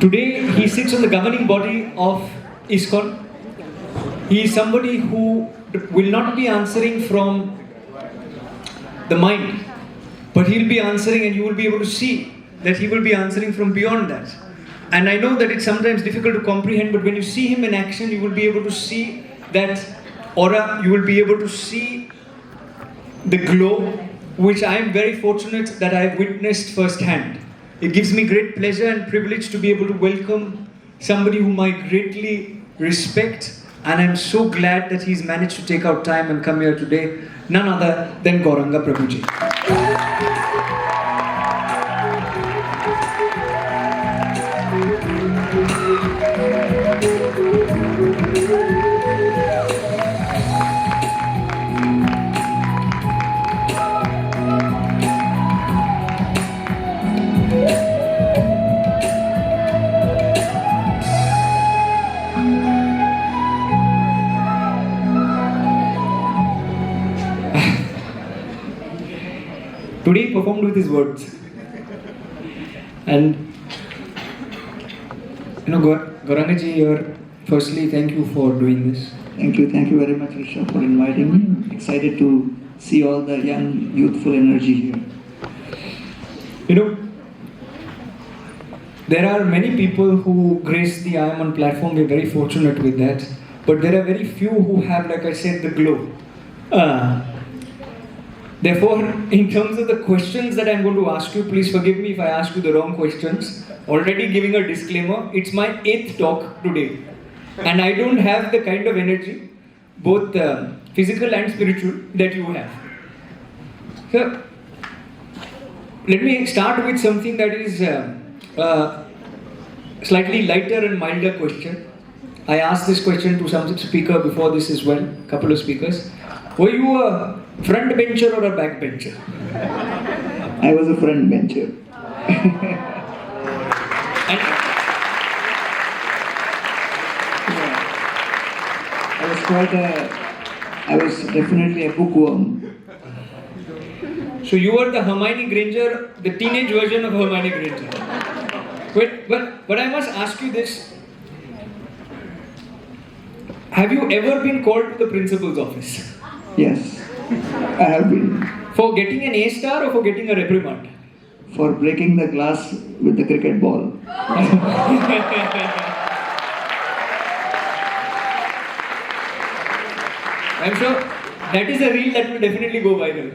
Today, he sits on the governing body of ISKCON. He is somebody who will not be answering from the mind, but he'll be answering, and you will be able to see that he will be answering from beyond that. And I know that it's sometimes difficult to comprehend, but when you see him in action, you will be able to see that aura, you will be able to see the glow, which I am very fortunate that I have witnessed firsthand. It gives me great pleasure and privilege to be able to welcome somebody whom I greatly respect, and I'm so glad that he's managed to take out time and come here today. None other than Gauranga Prabhuji. Today he performed with his words. And Gauranga ji, firstly, thank you for doing this. Thank you very much, Rishabh, for inviting me. I'm excited to see all the young, youthful energy here. There are many people who grace the I.I.M.U.N platform. We're very fortunate with that. But there are very few who have, like I said, the glow. Therefore, in terms of the questions that I'm going to ask you, please forgive me if I ask you the wrong questions. Already giving a disclaimer, it's my 8th talk today. And I don't have the kind of energy, both physical and spiritual, that you have. So, let me start with something that is slightly lighter and milder question. I asked this question to some speaker before this as well, couple of speakers. Were you a front bencher or a back bencher? I was a front bencher. I was definitely a bookworm. So you were the Hermione Granger, the teenage version of Hermione Granger. But I must ask you this. Have you ever been called to the principal's office? Yes, I have been. For getting an A star or for getting a reprimand? For breaking the glass with the cricket ball. I'm sure that is a reel that will definitely go viral.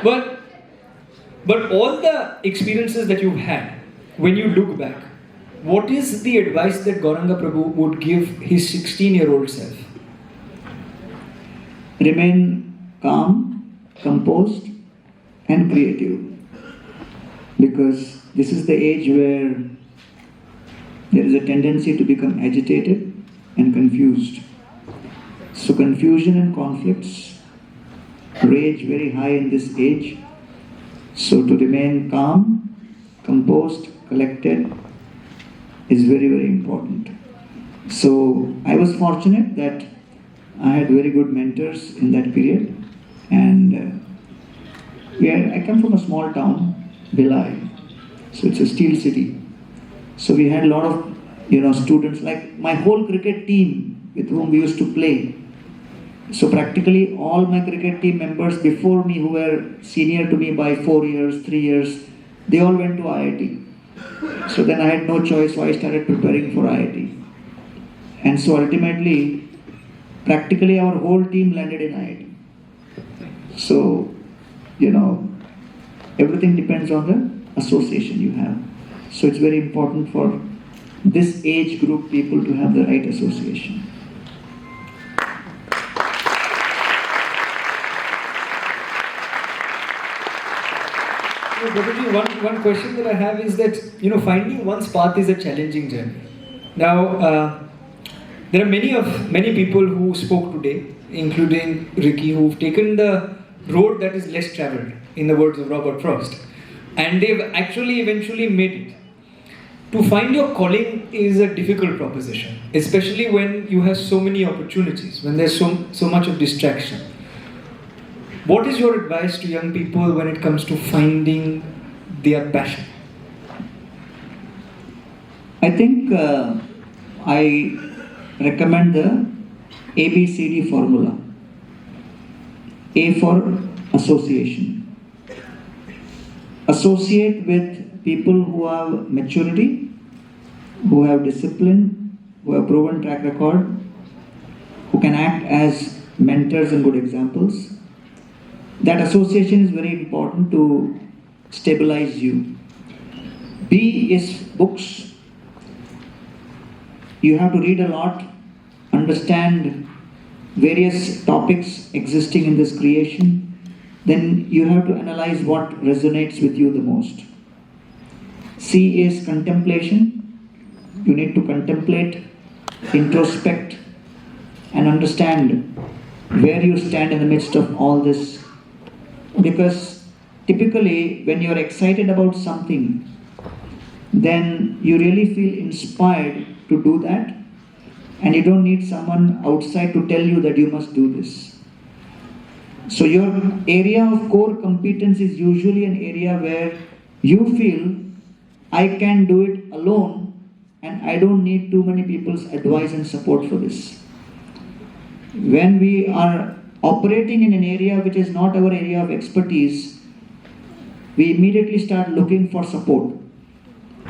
But all the experiences that you've had, when you look back, what is the advice that Gauranga Prabhu would give his 16-year-old self? Remain calm, composed, and creative. Because this is the age where there is a tendency to become agitated and confused. So confusion and conflicts rage very high in this age. So to remain calm, composed, collected is very, very important. So I was fortunate that I had very good mentors in that period. And I come from a small town, Bhilai. So it's a steel city. So we had a lot of students, like my whole cricket team with whom we used to play. So practically all my cricket team members before me, who were senior to me by 4 years, 3 years, they all went to I.I.T. So then I had no choice, so I started preparing for I.I.T. And so ultimately, practically our whole team landed in I.I.T. So, everything depends on the association you have. So it's very important for this age group people to have the right association. Prabhuji, one question that I have is that, finding one's path is a challenging journey. Now, there are many people who spoke today, including Ricky, who've taken the road that is less traveled, in the words of Robert Frost. And they've actually eventually made it. To find your calling is a difficult proposition, especially when you have so many opportunities, when there's so much of distraction. What is your advice to young people when it comes to finding their passion? I think I recommend the ABCD formula. A for association. Associate with people who have maturity, who have discipline, who have proven track record, who can act as mentors and good examples. That association is very important to stabilize you. B is books. You have to read a lot, understand various topics existing in this creation. Then you have to analyze what resonates with you the most. C is contemplation. You need to contemplate, introspect, and understand where you stand in the midst of all this. Because typically, when you're excited about something, then you really feel inspired to do that, and you don't need someone outside to tell you that you must do this. So your area of core competence is usually an area where you feel, I can do it alone and I don't need too many people's advice and support for this. When we are operating in an area which is not our area of expertise, we immediately start looking for support.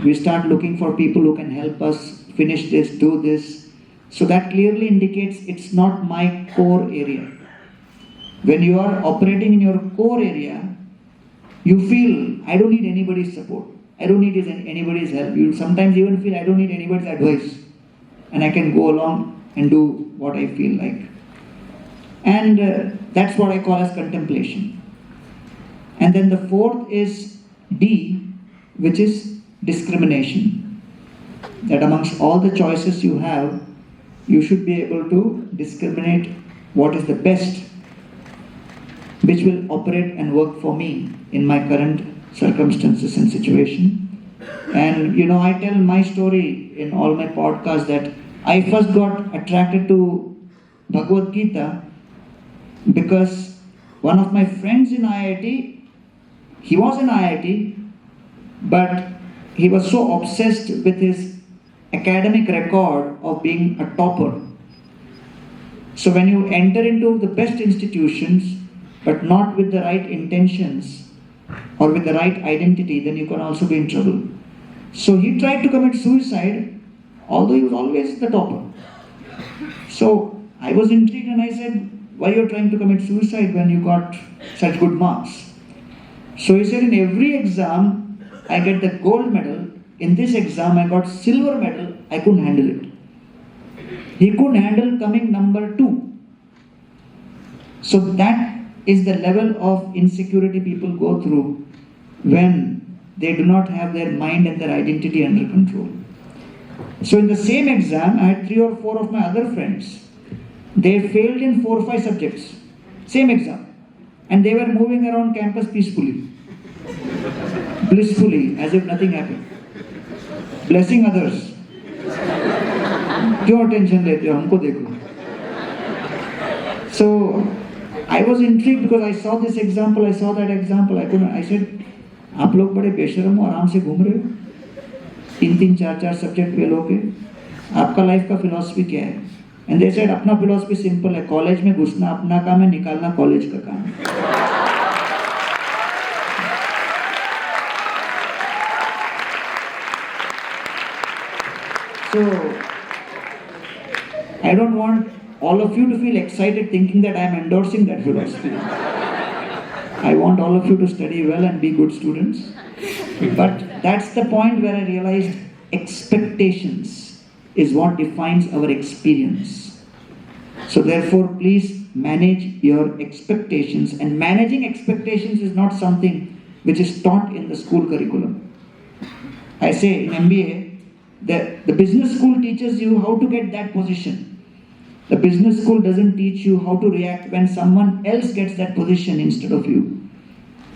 We start looking for people who can help us finish this, do this. So that clearly indicates it's not my core area. When you are operating in your core area, you feel, I don't need anybody's support. I don't need anybody's help. You sometimes even feel, I don't need anybody's advice. And I can go along and do what I feel like. And that's what I call as contemplation. And then the fourth is D, which is discrimination. That amongst all the choices you have, you should be able to discriminate what is the best, which will operate and work for me in my current circumstances and situation. And I tell my story in all my podcasts that I first got attracted to Bhagavad Gita because one of my friends in I.I.T, he was in I.I.T, but he was so obsessed with his academic record of being a topper. So when you enter into the best institutions, but not with the right intentions or with the right identity, then you can also be in trouble. So he tried to commit suicide, although he was always the topper. So I was intrigued and I said, why are you trying to commit suicide when you got such good marks? So he said, in every exam, I get the gold medal. In this exam, I got silver medal. I couldn't handle it. He couldn't handle coming number 2. So that is the level of insecurity people go through when they do not have their mind and their identity under control. So in the same exam, I had 3 or 4 of my other friends. They failed in 4 or 5 subjects. Same exam. And they were moving around campus peacefully, blissfully, as if nothing happened. Blessing others. क्यों tension लेते हो हमको देखो. So I was intrigued because I saw this example, I saw that example. I said, आप लोग बड़े बेशर्म हो, आराम से घूम रहे हो, 3-3, 4-4 सब्जेक्ट फेल हो गए, आपका लाइफ का फिलॉसफी क्या है? And they said, अपना फिलॉसफी सिंपल है, कॉलेज में घुसना अपना काम है, निकालना कॉलेज का काम है. So, I don't want all of you to feel excited thinking that I am endorsing that philosophy. I want all of you to study well and be good students. But that's the point where I realized expectations is what defines our experience. So therefore, please manage your expectations. And managing expectations is not something which is taught in the school curriculum. I say in MBA, the business school teaches you how to get that position. The business school doesn't teach you how to react when someone else gets that position instead of you.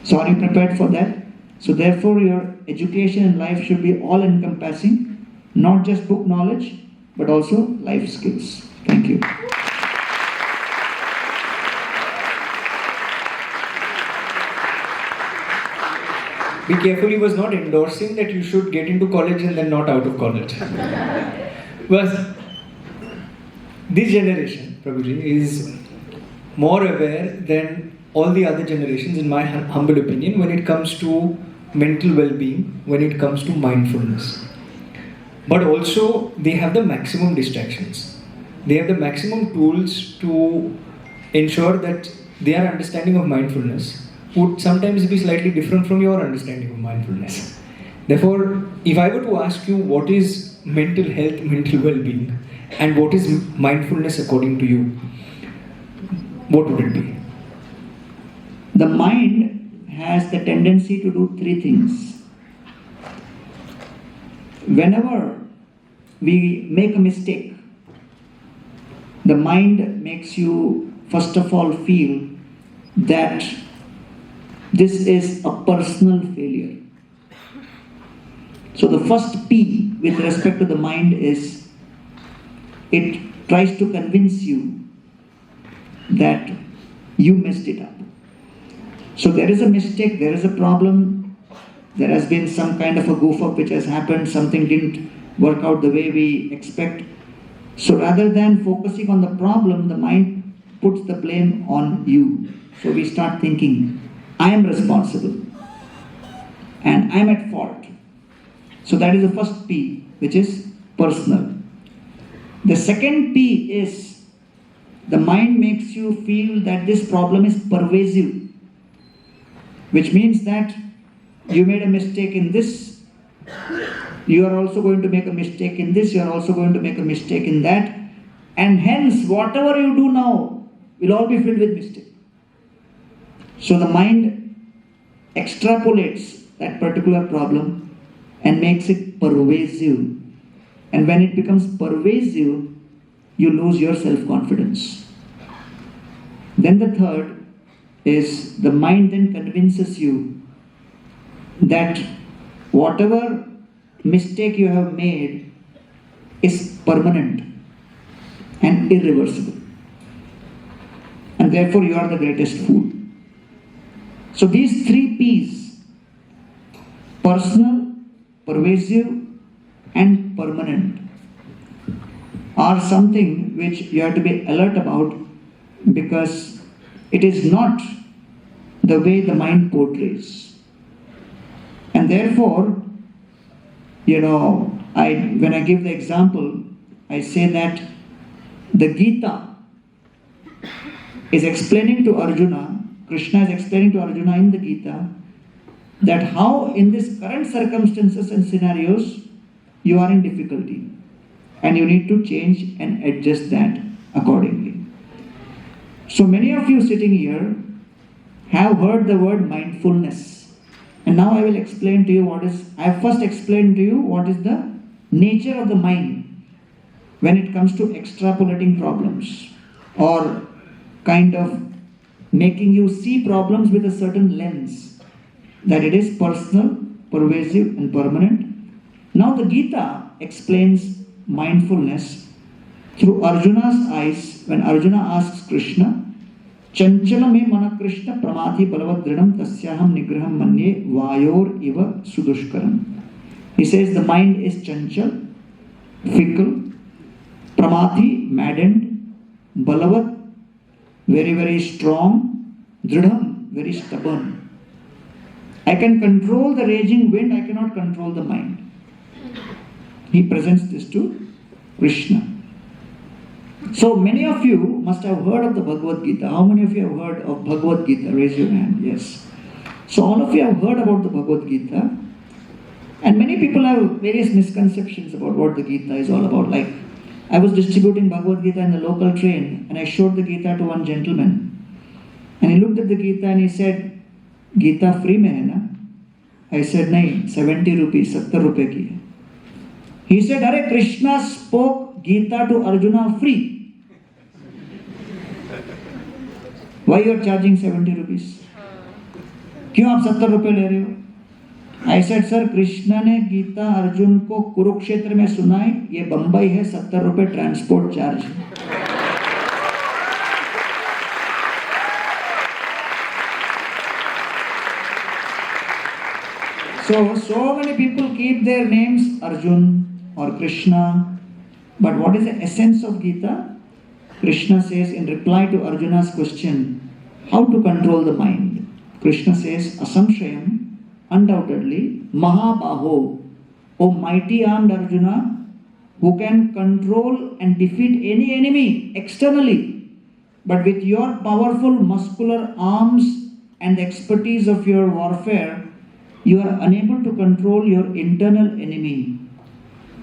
So are you prepared for that? So therefore your education in life should be all encompassing, not just book knowledge, but also life skills. Thank you. be careful, he was not endorsing that you should get into college and then not out of college. But this generation, Prabhuji, is more aware than all the other generations, in my humble opinion, when it comes to mental well-being, when it comes to mindfulness. But also, they have the maximum distractions. They have the maximum tools to ensure that their understanding of mindfulness would sometimes be slightly different from your understanding of mindfulness. Therefore, if I were to ask you what is mental health, mental well-being, and what is mindfulness according to you, what would it be? The mind has the tendency to do three things. Whenever we make a mistake, the mind makes you first of all feel that this is a personal failure. So the first P with respect to the mind is it tries to convince you that you messed it up. So there is a mistake, there is a problem, there has been some kind of a goof up which has happened, something didn't work out the way we expect. So rather than focusing on the problem, the mind puts the blame on you. So we start thinking, I am responsible and I am at fault. So that is the first P, which is personal. The second P is the mind makes you feel that this problem is pervasive, which means that you made a mistake in this, you are also going to make a mistake in this, you are also going to make a mistake in that, and hence whatever you do now will all be filled with mistake. So the mind extrapolates that particular problem and makes it pervasive. And when it becomes pervasive, you lose your self-confidence. Then the third is the mind then convinces you that whatever mistake you have made is permanent and irreversible. And therefore you are the greatest fool. So these three P's, personal, pervasive, and permanent, are something which you have to be alert about, because it is not the way the mind portrays. And therefore, when I give the example, I say that the Gita is explaining to Arjuna, Krishna is explaining to Arjuna in the Gita, that how in these current circumstances and scenarios you are in difficulty and you need to change and adjust that accordingly. So many of you sitting here have heard the word mindfulness, and now I will explain to you I have first explained to you what is the nature of the mind when it comes to extrapolating problems or kind of making you see problems with a certain lens, that it is personal, pervasive, and permanent. Now the Gita explains mindfulness through Arjuna's eyes when Arjuna asks Krishna, Chanchala me mana Krishna pramati balavadrinam tasyaham nigraham manye vayor iva sudushkaram. He says the mind is chanchal, fickle, pramati, maddened, balavat, very, very strong, dridham, very stubborn. I can control the raging wind, I cannot control the mind. He presents this to Krishna. So many of you must have heard of the Bhagavad Gita. How many of you have heard of Bhagavad Gita? Raise your hand. Yes. So all of you have heard about the Bhagavad Gita. And many people have various misconceptions about what the Gita is all about. Like, I was distributing Bhagavad Gita in the local train and I showed the Gita to one gentleman. And he looked at the Gita and he said, Gita free mein hai na? I said, nahi, 70 rupees, 70 rupees ki hai. He said, Are Krishna spoke Gita to Arjuna free. Why you are charging 70 rupees? क्यों आप 70 रुपए ले रहे हो? I said, sir, Krishna ने गीता अर्जुन को कुरुक्षेत्र में सुनाई, ये बंबई है, 70 रुपए ट्रांसपोर्ट चार्ज है. So many people keep their names Arjun or Krishna, but what is the essence of Gita? Krishna says in reply to Arjuna's question, how to control the mind? Krishna says, Asamshayam, undoubtedly, Mahabaho, O mighty armed Arjuna, who can control and defeat any enemy externally, but with your powerful muscular arms and the expertise of your warfare, you are unable to control your internal enemy,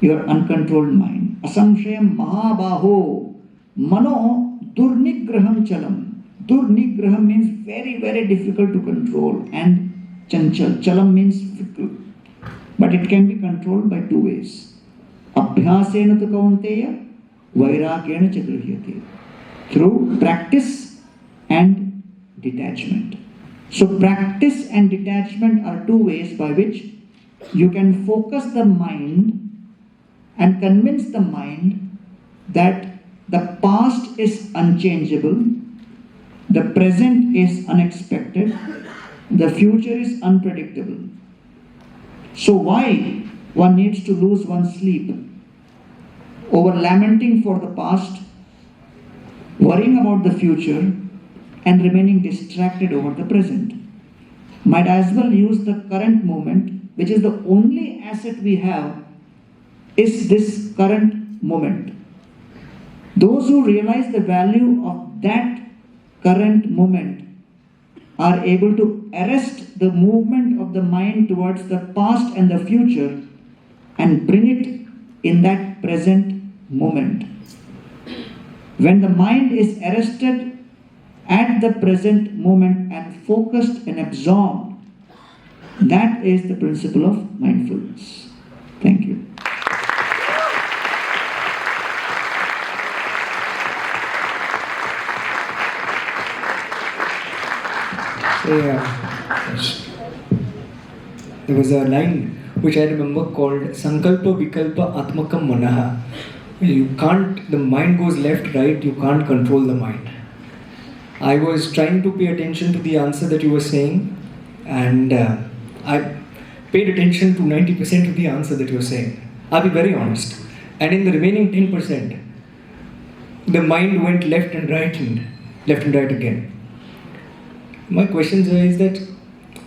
your uncontrolled mind. Asamshayam Mahabaho, Mano Durnigraham Chalam. Durnigraham means very, very difficult to control, and Chanchal. Chalam means fickle. But it can be controlled by two ways. Abhyasena tu kaunteya, vairagyena cha grihyate. Through practice and detachment. So practice and detachment are two ways by which you can focus the mind and convince the mind that the past is unchangeable, the present is unexpected, the future is unpredictable. So why one needs to lose one's sleep over lamenting for the past, worrying about the future, and remaining distracted over the present? Might as well use the current moment, which is the only asset we have, is this current moment. Those who realize the value of that current moment are able to arrest the movement of the mind towards the past and the future and bring it in that present moment. When the mind is arrested at the present moment and focused and absorbed, that is the principle of mindfulness. Thank you. There was a line which I remember called Sankalpa Vikalpa Atmakam Manaha. You can't, the mind goes left, right, you can't control the mind. I was trying to pay attention to the answer that you were saying, and I paid attention to 90% of the answer that you were saying. I'll be very honest. And in the remaining 10%, the mind went left and right again. My question is that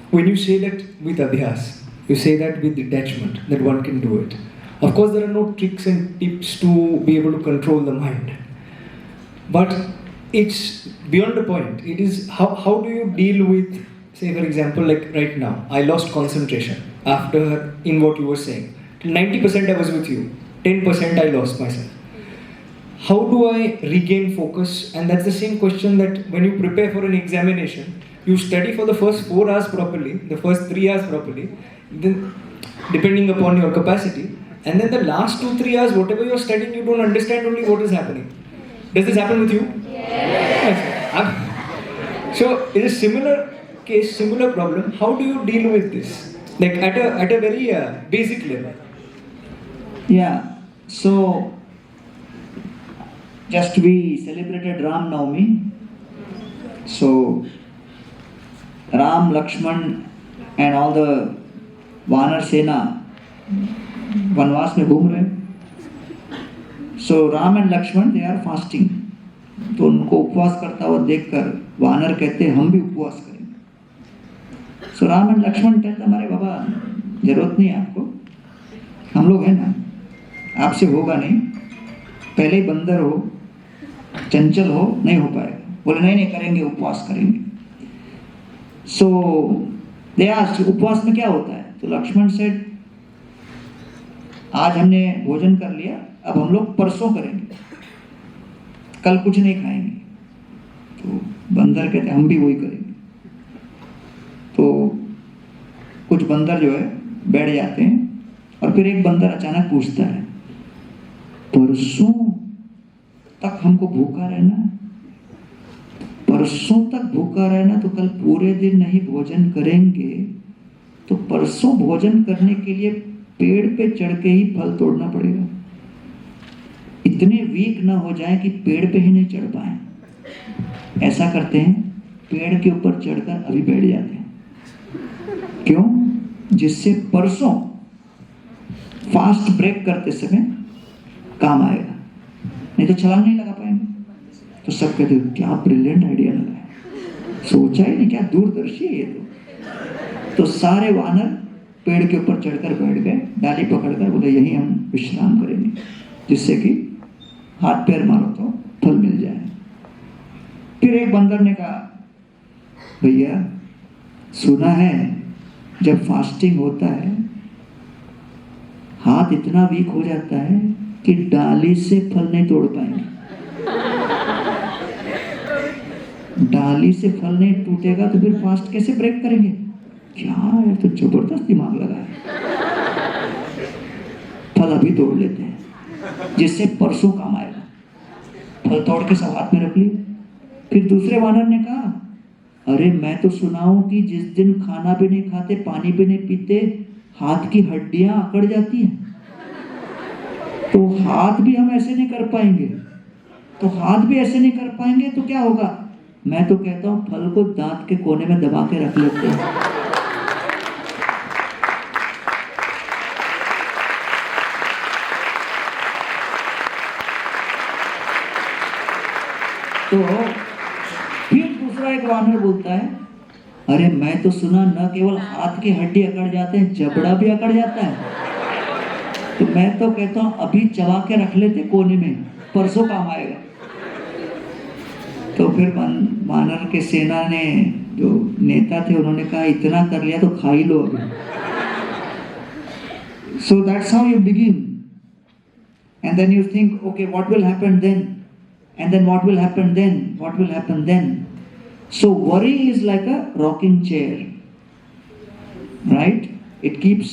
when you say that with abhyas, you say that with detachment, that one can do it. Of course, there are no tricks and tips to be able to control the mind. But it's beyond the point. It is how do you deal with, say for example, like right now, I lost concentration after in what you were saying. 90% I was with you, 10% I lost myself. How do I regain focus? And that's the same question that when you prepare for an examination, you study for the first 4 hours properly, the first 3 hours properly, then depending upon your capacity, and then the last 2-3 hours, whatever you're studying, you don't understand only what is happening. Does this happen with you? Yes. So it is similar case, similar problem. How do you deal with this? Like at a very basic level. Yeah. So just we celebrated Ram Navami. So Ram, Lakshman and all the Vanar Sena वनवास में घूम रहे. So Ram and Lakshman, they are fasting. तो उनको उपवास करता हुआ देखकर वानर कहते हैं हम भी उपवास करेंगे. So Ram and Lakshman कहते हमारे बाबा जरूरत नहीं है आपको, हम लोग हैं ना, आपसे होगा नहीं, पहले ही बंदर हो, चंचल हो, नहीं हो पाएगा. बोले नहीं करेंगे, उपवास करेंगे. So they asked, उपवास में क्या होता है? तो लक्ष्मण said, आज हमने भोजन कर लिया, अब हम लोग परसों करेंगे, कल कुछ नहीं खाएंगे. तो बंदर कहते हम भी वही करेंगे. तो कुछ बंदर जो है बैठ जाते हैं और फिर एक बंदर अचानक पूछता है, परसों तक हमको भूखा रहना है, परसों तक भूखा रहना, तो कल पूरे दिन नहीं भोजन करेंगे, तो परसों भोजन करने के लिए पेड़ पे चढ़ के ही फल तोड़ना पड़ेगा. इतने वीक ना हो जाए कि पेड़ पे ही नहीं चढ़ पाए. ऐसा करते हैं, पेड़ के ऊपर चढ़कर अभी बैठ जाते हैं. क्यों? जिससे परसों फास्ट ब्रेक करते समय काम आएगा, नहीं तो छलांग नहीं लगा पाएंगे। तो सब कहते हो क्या ब्रिलियंट आइडिया लगा है, सोचा ही नहीं, क्या दूरदर्शी है ये तो सारे वानर पेड़ के ऊपर चढ़कर बैठ गए, डाली पकड़कर बोले यहीं हम विश्राम करेंगे, जिससे कि हाथ पैर मारो तो फल मिल जाए। फिर एक बंदर ने कहा भैया सुना है जब फास्टिंग होता है हाथ इतना वीक हो जाता है कि डाली से फल नहीं तोड़ पाएंगे, डाली से फल नहीं टूटेगा तो फिर फास्ट कैसे ब्रेक करेंगे। क्या है, तो जबरदस्त दिमाग लगा है, फल अभी तोड़ लेते हैं जिससे परसों काम आएगा। फल तोड़ के सब हाथ में रख लिए। फिर दूसरे वानर ने कहा अरे मैं तो सुना हूं कि जिस दिन खाना भी नहीं खाते पानी भी नहीं पीते हाथ की हड्डियां अकड़ जाती हैं, तो हाथ भी हम ऐसे नहीं कर पाएंगे, तो हाथ भी ऐसे नहीं कर पाएंगे तो क्या होगा। मैं तो कहता हूं फल को दांत के कोने में दबा के रख लेते हैं। तो फिर दूसरा एक वानर बोलता है अरे मैं तो सुना न केवल हाथ की हड्डी अकड़ जाते हैं जबड़ा भी अकड़ जाता है, तो मैं तो कहता हूं अभी चबा के रख लेते कोने में, परसों काम आएगा। तो फिर वानर के सेना ने जो नेता थे उन्होंने कहा इतना कर लिया तो खा ही लो अभी। So that's how you begin, and then you think okay what will happen then, and then what will happen then, what will happen then. So worry is like a rocking chair, right? It keeps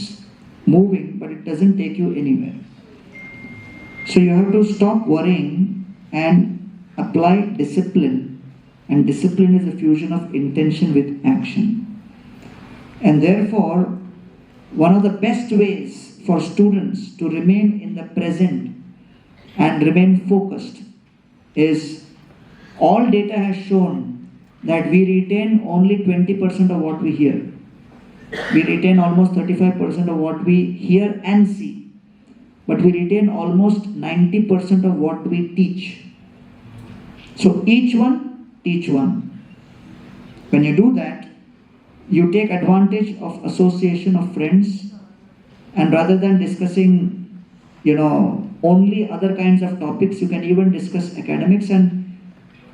moving but it doesn't take you anywhere. So you have to stop worrying and apply discipline, and discipline is a fusion of intention with action. And therefore one of the best ways for students to remain in the present and remain focused is, all data has shown that we retain only 20% of what we hear. We retain almost 35% of what we hear and see, but we retain almost 90% of what we teach. So each one, teach one. When you do that, you take advantage of association of friends, and rather than discussing only other kinds of topics, you can even discuss academics. And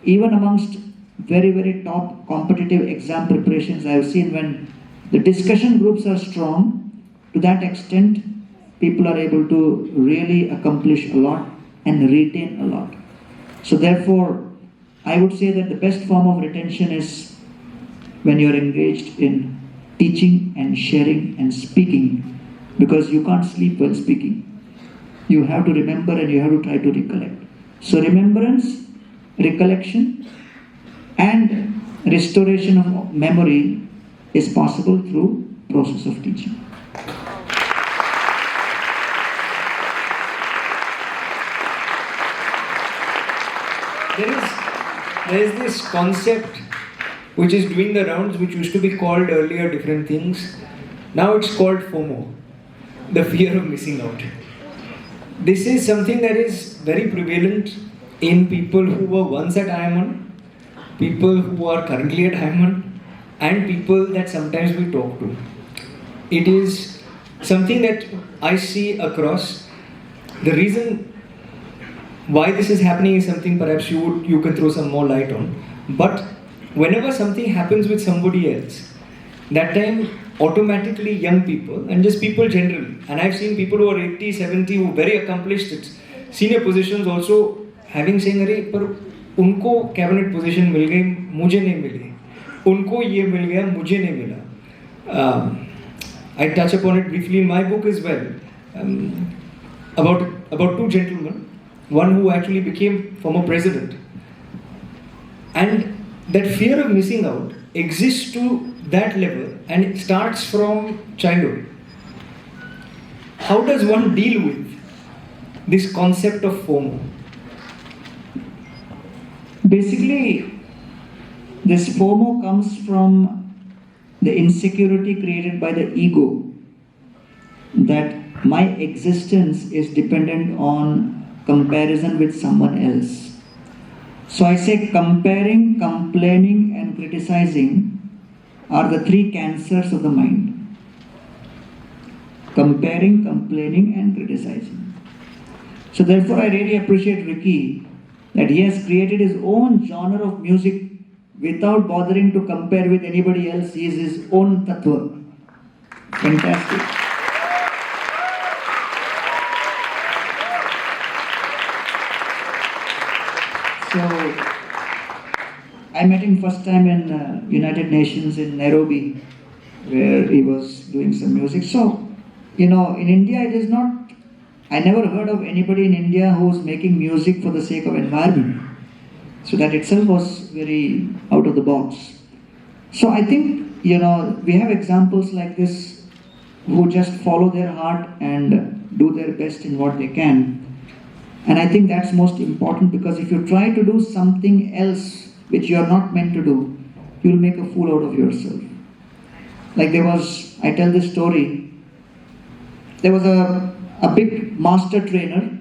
even amongst very, very top competitive exam preparations, I have seen when the discussion groups are strong, to that extent, people are able to really accomplish a lot and retain a lot. So therefore, I would say that the best form of retention is when you are engaged in teaching and sharing and speaking, because you can't sleep while speaking. You have to remember and you have to try to recollect. So remembrance, recollection, and restoration of memory is possible through process of teaching. There is this concept which is doing the rounds, which used to be called earlier different things. Now it's called FOMO, the fear of missing out. This is something that is very prevalent in people who were once at I.I.M.U.N, people who are currently at I.I.M.U.N, and people that sometimes we talk to. It is something that I see across. The reason why this is happening is something perhaps you can throw some more light on. But whenever something happens with somebody else, that time automatically young people and just people generally, and I've seen people who are 80, 70 who are very accomplished at senior positions also having saying, अरे पर उनको cabinet position मिल गई मुझे नहीं मिली, उनको ये मिल गया मुझे नहीं मिला. I touch upon it briefly in my book as well, about two gentlemen, one who actually became former president, and that fear of missing out exists to that level, and it starts from childhood. How does one deal with this concept of FOMO? Basically, this FOMO comes from the insecurity created by the ego that my existence is dependent on comparison with someone else. So I say comparing, complaining, and criticizing are the three cancers of the mind. Comparing, complaining, and criticizing. So therefore I really appreciate Ricky that he has created his own genre of music without bothering to compare with anybody else. He is his own tattva. Fantastic. So I met him first time in United Nations in Nairobi, where he was doing some music. So, in India it is not, I never heard of anybody in India who was making music for the sake of environment. So that itself was very out of the box. So I think, we have examples like this who just follow their heart and do their best in what they can. And I think that's most important, because if you try to do something else which you are not meant to do, you'll make a fool out of yourself. Like I tell this story, there was a big master trainer,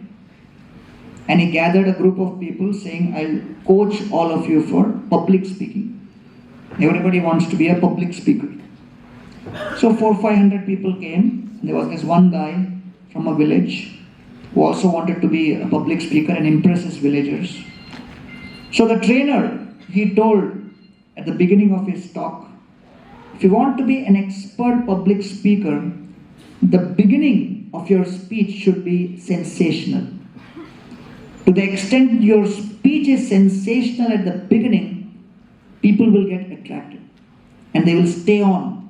and he gathered a group of people saying, I'll coach all of you for public speaking. Everybody wants to be a public speaker. So 400-500 people came. There was this one guy from a village who also wanted to be a public speaker and impress his villagers. So the trainer, he told at the beginning of his talk, if you want to be an expert public speaker, the beginning of your speech should be sensational. To the extent your speech is sensational at the beginning, people will get attracted and they will stay on.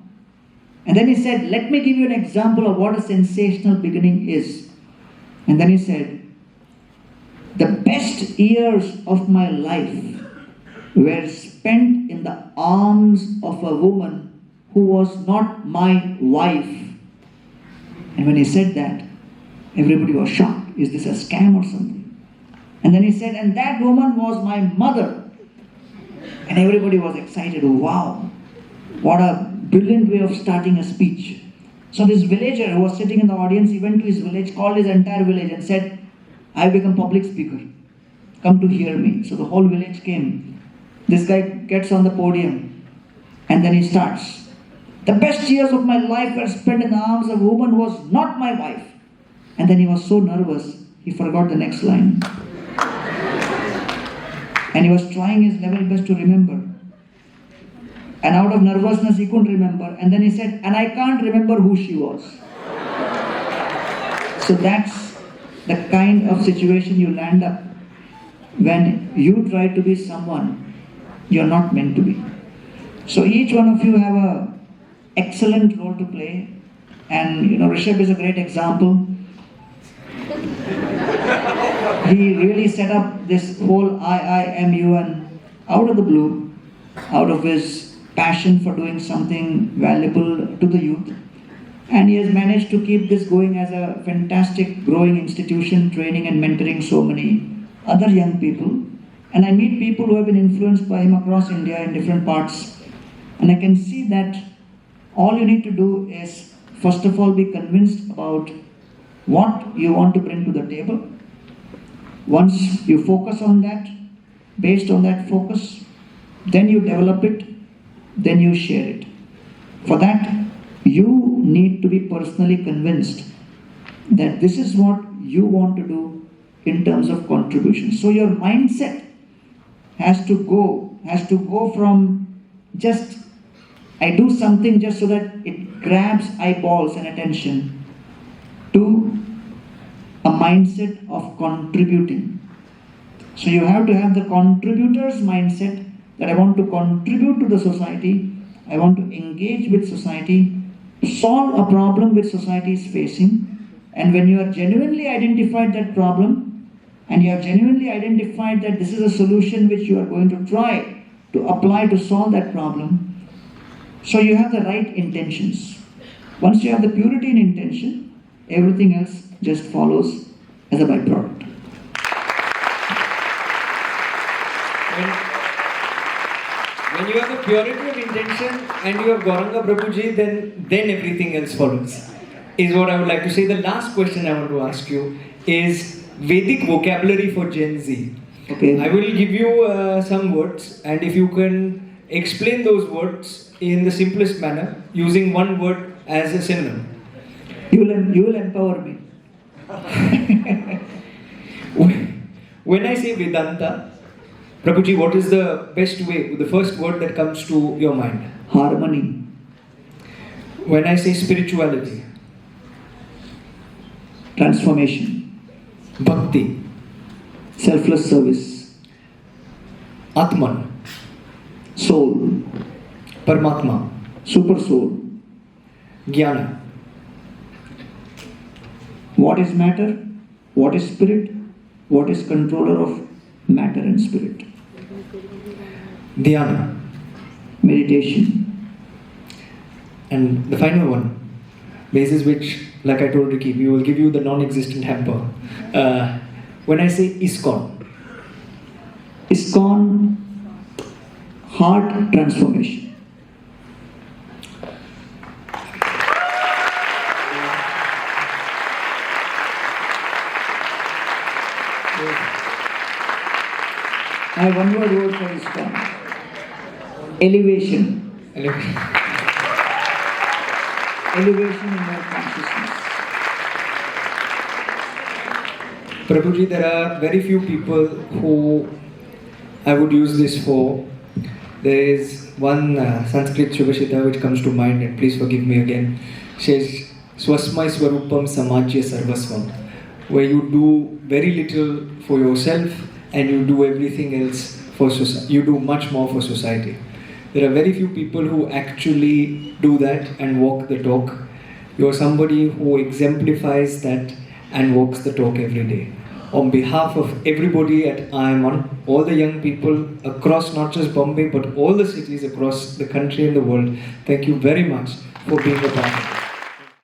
And then he said, let me give you an example of what a sensational beginning is. And then he said, the best years of my life were spent in the arms of a woman who was not my wife. And when he said that, everybody was shocked. Is this a scam or something? And then he said, and that woman was my mother. And everybody was excited. Wow, what a brilliant way of starting a speech. So this villager who was sitting in the audience, he went to his village, called his entire village and said, I've become public speaker. Come to hear me. So the whole village came. This guy gets on the podium and then he starts. The best years of my life were spent in the arms of a woman who was not my wife. And then he was so nervous, he forgot the next line. And he was trying his level best to remember. And out of nervousness, he couldn't remember. And then he said, and I can't remember who she was. So that's the kind of situation you land up when you try to be someone you're not meant to be. So each one of you have an excellent role to play. And Rishabh is a great example. He really set up this whole I.I.M.U.N out of the blue, out of his passion for doing something valuable to the youth. And he has managed to keep this going as a fantastic growing institution, training and mentoring so many other young people. And I meet people who have been influenced by him across India in different parts. And I can see that all you need to do is, first of all, be convinced about what you want to bring to the table. Once you focus on that, based on that focus, then you develop it, then you share it. For that, you need to be personally convinced that this is what you want to do in terms of contribution. So your mindset has to go from just, I do something just so that it grabs eyeballs and attention, to a mindset of contributing. So you have to have the contributor's mindset that I want to contribute to the society, I want to engage with society, solve a problem which society is facing. And when you have genuinely identified that problem, and you have genuinely identified that this is a solution which you are going to try to apply to solve that problem, so you have the right intentions. Once you have the purity in intention, everything else just follows as a byproduct. When you have the purity of intention and you have Gauranga Prabhuji, then everything else follows. is what I would like to say. The last question I want to ask you is Vedic vocabulary for Gen Z. Okay. I will give you some words, and if you can explain those words in the simplest manner, using one word as a synonym. You will empower me. When I say Vedanta, Prabhuji, what is the best way, the first word that comes to your mind? Harmony. When I say spirituality? Transformation. Bhakti. Selfless service. Atman. Soul. Paramatma. Super soul. Jnana. What is matter? What is spirit? What is controller of matter and spirit? Dhyana. Meditation. And the final one, basis which, like I told Ricky, we will give you the non-existent hamper. When I say ISKCON. ISKCON, heart transformation. I have one more word for ISKCON. Elevation. Elevation in your consciousness. Prabhuji, there are very few people who I would use this for. There is one Sanskrit Shubhashita which comes to mind, and please forgive me again. Says, Swasmai Swarupam Samajya Sarvasvam, where you do very little for yourself and you do everything else for society. You do much more for society. There are very few people who actually do that and walk the talk. You are somebody who exemplifies that and walks the talk every day. On behalf of everybody at I.I.M.U.N, all the young people across not just Bombay but all the cities across the country and the world, thank you very much for being a part of it.